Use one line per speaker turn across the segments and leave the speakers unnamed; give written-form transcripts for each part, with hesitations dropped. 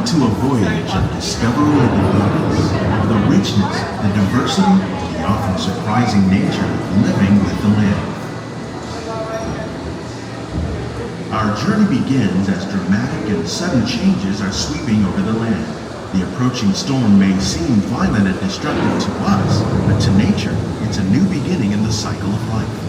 Welcome to a voyage of discovery and abundance, the richness, the diversity, the often surprising nature of living with the land. Our journey begins as dramatic and sudden changes are sweeping over the land. The approaching storm may seem violent and destructive to us, but to nature, it's a new beginning in the cycle of life.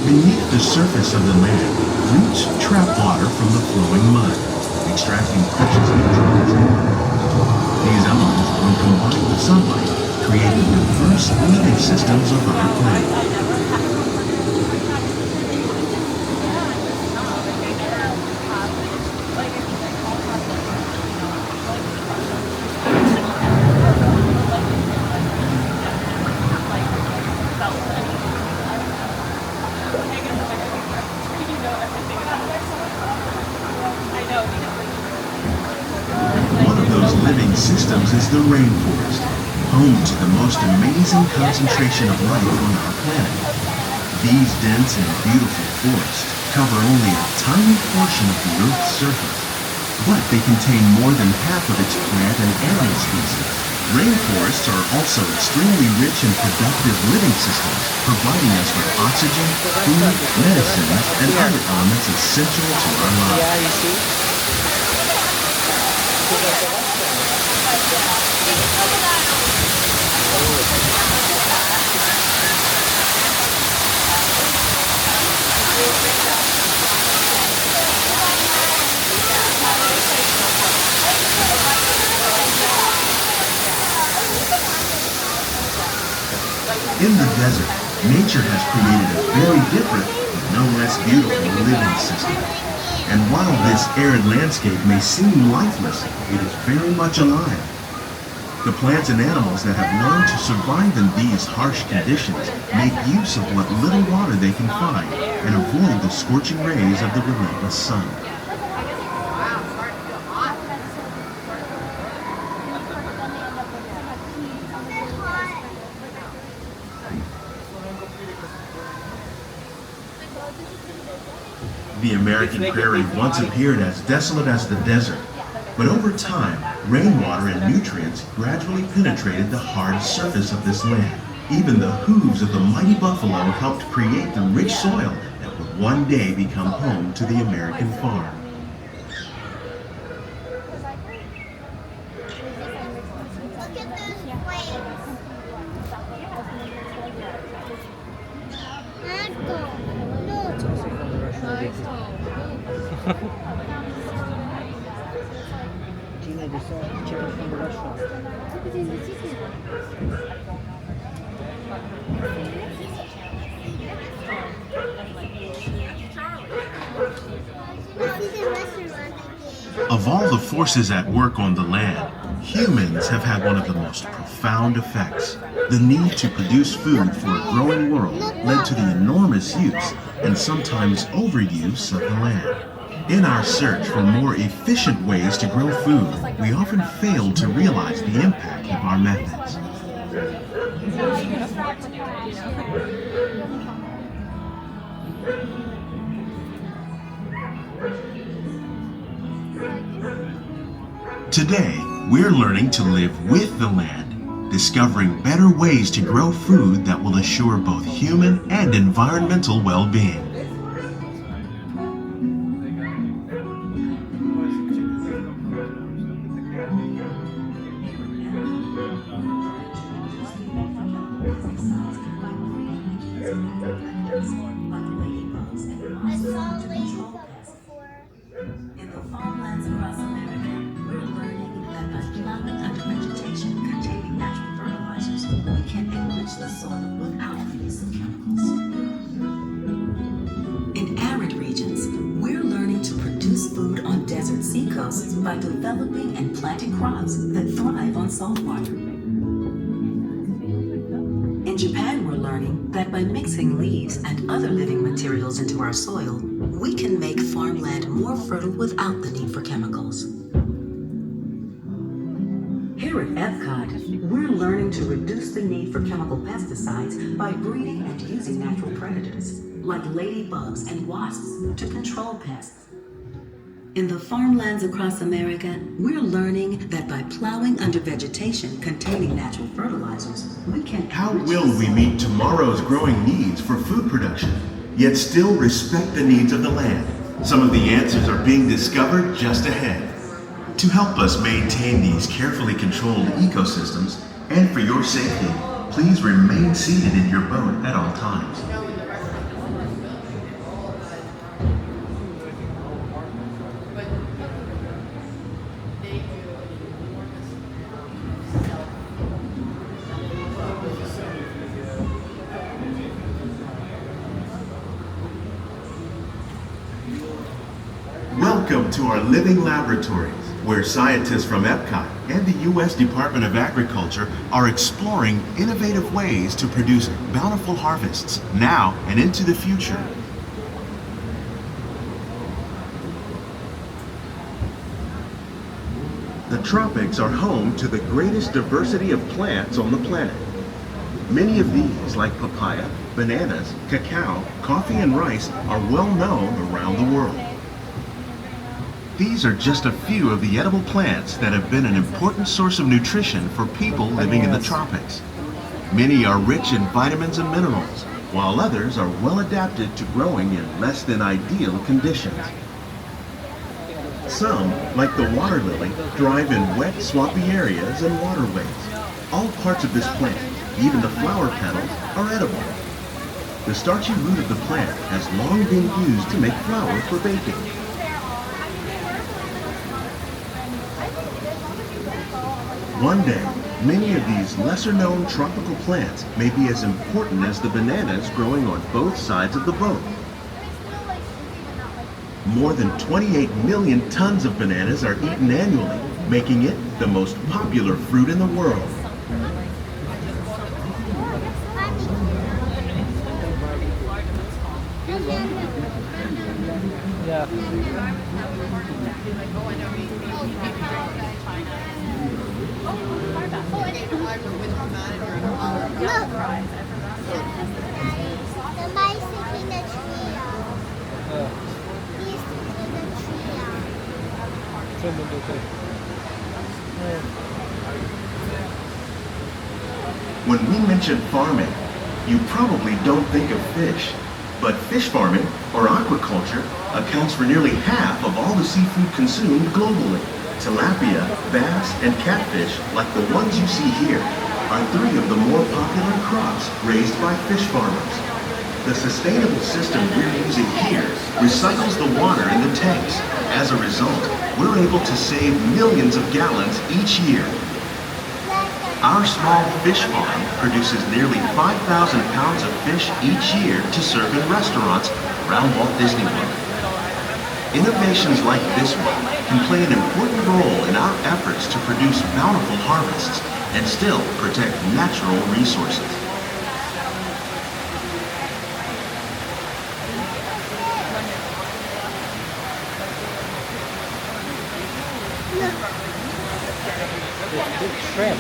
Beneath the surface of the land, roots trap water from the flowing mud, extracting precious nutrients and minerals. These elements, when combined with sunlight, create the diverse living systems of our planet. One of those living systems is the rainforest, home to the most amazing concentration of life on our planet. These dense and beautiful forests cover only a tiny portion of the Earth's surface, but they contain more than half of its plant and animal species. Rainforests are also extremely rich and productive living systems, providing us with oxygen, food, medicines, and other elements essential to our lives. In the desert, nature has created a very different, but no less beautiful living system. And while this arid landscape may seem lifeless, it is very much alive. The plants and animals that have learned to survive in these harsh conditions make use of what little water they can find and avoid the scorching rays of the relentless sun. The American prairie once appeared as desolate as the desert, but over time, rainwater and nutrients gradually penetrated the hard surface of this land. Even the hooves of the mighty buffalo helped create the rich soil that would one day become home to the American farm.
Chicken from the restaurant.
Of all the forces at work on the land, humans have had one of the most profound effects. The need to produce food for a growing world led to the enormous use and sometimes overuse of the land. In our search for more efficient ways to grow food, we often fail to realize the impact of our methods. Today, we're learning to live with the land, discovering better ways to grow food that will assure both human and environmental well-being.
In the farmlands across America, we're learning that by plowing under vegetation containing natural fertilizers, we can enrich the soil without the use of chemicals. seacoasts by developing and planting crops that thrive on salt water. In Japan, we're learning that by mixing leaves and other living materials into our soil, we can make farmland more fertile without the need for chemicals. Here at EPCOT, we're learning to reduce the need for chemical pesticides by breeding and using natural predators, like ladybugs and wasps, to control pests. In the farmlands across America, we're learning that by plowing under vegetation containing natural fertilizers, we can...
How will we meet tomorrow's growing needs for food production, yet still respect the needs of the land? Some of the answers are being discovered just ahead. To help us maintain these carefully controlled ecosystems, and for your safety, please remain seated in your boat at all times. Welcome to our living laboratories, where scientists from EPCOT and the U.S. Department of Agriculture are exploring innovative ways to produce bountiful harvests now and into the future. The tropics are home to the greatest diversity of plants on the planet. Many of these, like papaya, bananas, cacao, coffee, and rice, are well known around the world. These are just a few of the edible plants that have been an important source of nutrition for people living in the tropics. Many are rich in vitamins and minerals, while others are well adapted to growing in less than ideal conditions. Some, like the water lily, thrive in wet, swampy areas and waterways. All parts of this plant, even the flower petals, are edible. The starchy root of the plant has long been used to make flour for baking. One day, many of these lesser-known tropical plants may be as important as the bananas growing on both sides of the boat. More than 28 million tons of bananas are eaten annually, making it the most popular fruit in the world. When we mention farming, you probably don't think of fish. But fish farming, or aquaculture, accounts for nearly half of all the seafood consumed globally. Tilapia, bass, and catfish, like the ones you see here, are three of the more popular crops raised by fish farmers. The sustainable system we're using here recycles the water in the tanks. As a result, we're able to save millions of gallons each year. Our small fish farm produces nearly 5,000 pounds of fish each year to serve in restaurants around Walt Disney World. Innovations like this one can play an important role in our efforts to produce bountiful harvests and still protect natural resources.
Big shrimp.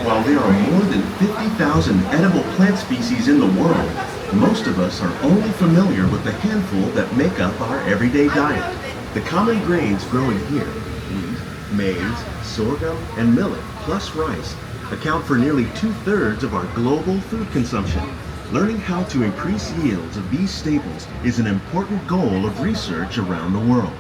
While there are more than 50,000 edible plant species in the world, most of us are only familiar with the handful that make up our everyday diet. The common grains growing here, wheat, maize, sorghum, and millet, plus rice, account for nearly 2/3 of our global food consumption. Learning how to increase yields of these staples is an important goal of research around the world.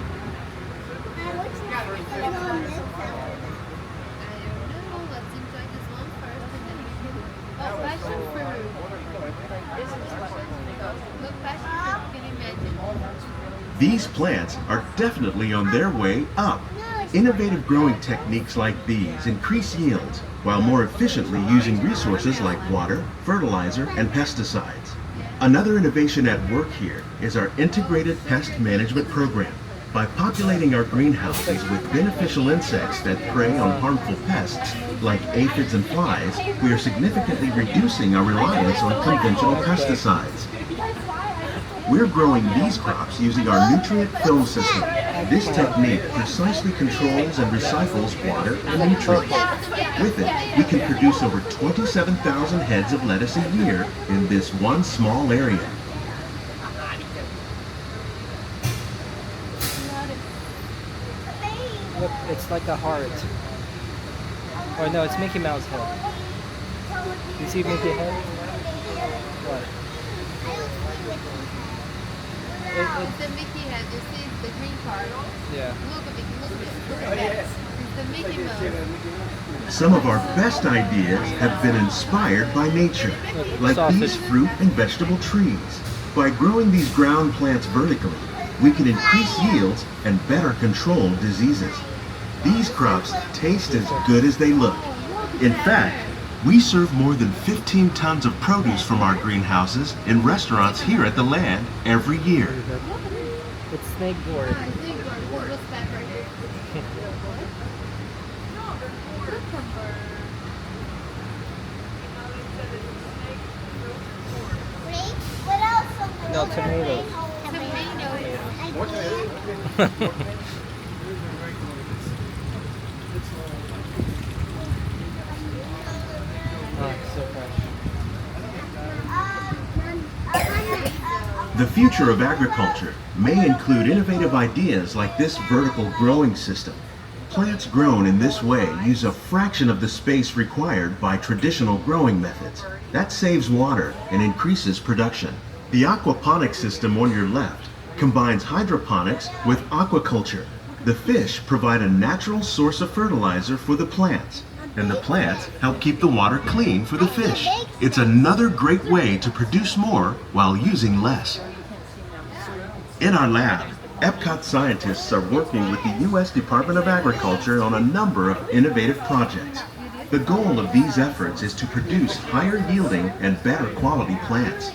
These plants are definitely on their way up. Innovative growing techniques like these increase yields while more efficiently using resources like water, fertilizer, and pesticides. Another innovation at work here is our integrated pest management program. By populating our greenhouses with beneficial insects that prey on harmful pests like aphids and flies, we are significantly reducing our reliance on conventional pesticides. We're growing these crops using our nutrient film system. This technique precisely controls and recycles water and nutrients. With it, we can produce over 27,000 heads of lettuce a year in this one small area.
Look, it's like a heart. Or no, it's Mickey Mouse head. You see Mickey head? What?
It's the Mickey head. You see the green part?
Yeah.
Look at that. It's the Mickey Mouse.
Some of our best ideas have been inspired by nature, like these fruit and vegetable trees. By growing these ground plants vertically, we can increase yields and better control diseases. These crops taste as good as they look. In fact, we serve more than 15 tons of produce from our greenhouses in restaurants here at the land every year.
It's snake board.
What's that right here?
No, tomatoes. Oh, so fresh.
The future of agriculture may include innovative ideas like this vertical growing system. Plants grown in this way use a fraction of the space required by traditional growing methods. That saves water and increases production. The aquaponics system on your left combines hydroponics with aquaculture. The fish provide a natural source of fertilizer for the plants, and the plants help keep the water clean for the fish. It's another great way to produce more while using less. In our lab, EPCOT scientists are working with the U.S. Department of Agriculture on a number of innovative projects. The goal of these efforts is to produce higher yielding and better quality plants.